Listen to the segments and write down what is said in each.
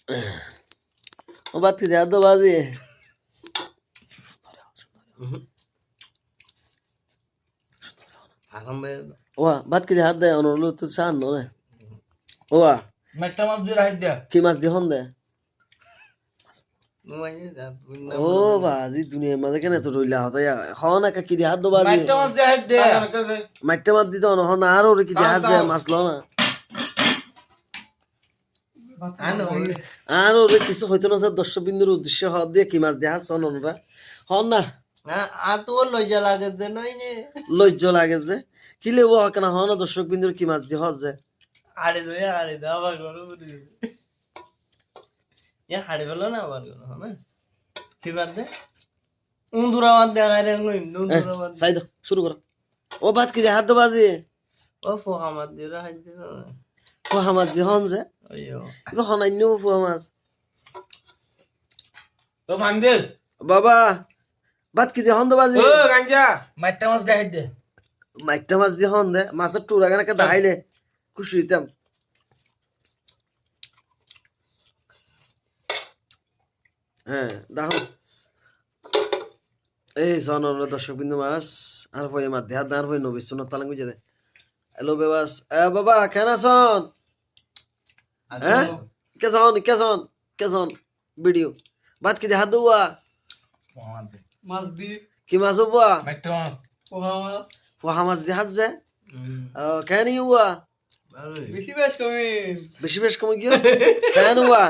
ও বাদ কি হাত দো বাজি ও বাদ কি হাত দে অনুরোধ তো চান নয় ও একটা মাছ দিয়ে রাখ দে কি মাছ দি হন দে ও বাজি দুনিয়ার মাঝে কেন তো রইলা হতা হন একা কি হাত দো বাজি একটা মাছ দিয়ে রাখ দে মাইটটা মাছ দিতে হন হন আর ওরে কি হাত দে মাছ লো না আর ওরে কিছু হইতো না স্যার দর্শক বিন্দুর উদ্দেশ্য হাত দিয়ে কি মাছ দিয়ে হাসন ওরা হন না লজ্জা লাগে যে কি লেবো কেন হন দর্শক বিন্দুর কি মাছ দিয়ে হজ যে আরে দে আবার গরম হাড়ি ফেলো না আবার গরম হ্যাঁ ঠিক আছে উন্দুরা মাছ দিয়ে গাইরে উন্দুরা মাছ সাইদ শুরু করো ও বাদ কি হাত দো বাজি ও ফোহা মাছ দিয়ে রাখ দে পোহা মাছ যে হন যে ওইও এবার হনাইন্য পোহা মাছ তো ফান্দে বাবা বাদ কি হন দো বাজি ও গাঞ্জা মাছটা মাছ দিয়ে দে মাইকটা মাছ দিয়ে হন দে মাছের টুরা কেন দাহাইলে খুশি হইতাম হ্যাঁ দেখো এই সনর দর্শক বিন্দু মাছ আর ভয় মাছ দেহাত আর ভয় নবী শুনো তালাং বুঝে দে হ্যালো বেবাস বাবা কেন আছন হ্যাঁ কেজন ভিডিও বাদ কি দেহাত দুয়া মাছ দি কি মাছ হবা মাছটা মাছ পোহা মাছ পোহা মাছ দেহাত যে কেন ইউয়া বেশি বেশ কমে গিয়ে কেন হুয়া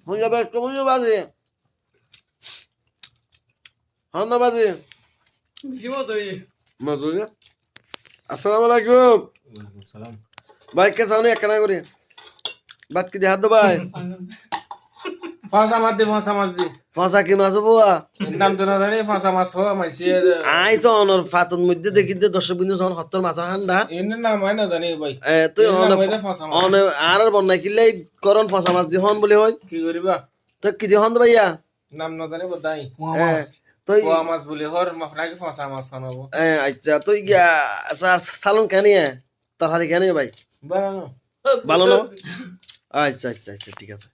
হুইয়া বেশ কমে গিয়ে বাজে হন না বাজে মজুরি আসসালামু আলাইকুম সালাম ভাই কে সামনে একখানা করে বাদ কি দেহাত দো ভাই ফাঁসা মাছ দে ফাঁসা কি মাছ বুয়া নাম তো না জানি ফাঁসা মাছ হওয়া মাইছে আই তো অনর ফাতন মধ্যে দেখি দে দর্শক বিন্দু যখন হত্তর মাথা ঠান্ডা এর নাম হয় না জানি ভাই তুই ফাঁসা মাছ অনে আর বন্যাই কিনলে করন ফাঁসা মাছ দিয়ে হন বলে হয় কি করিবা তো কি দিয়ে হন ভাইয়া নাম না জানি বোধাই তুই পোয়া মাছ বলে হর মাফনাকে ফাঁসা মাছ খানাবো আচ্ছা তুই গিয়া সালন কেন তরহারি কেন ভাই বানানো ভালো না আচ্ছা ঠিক আছে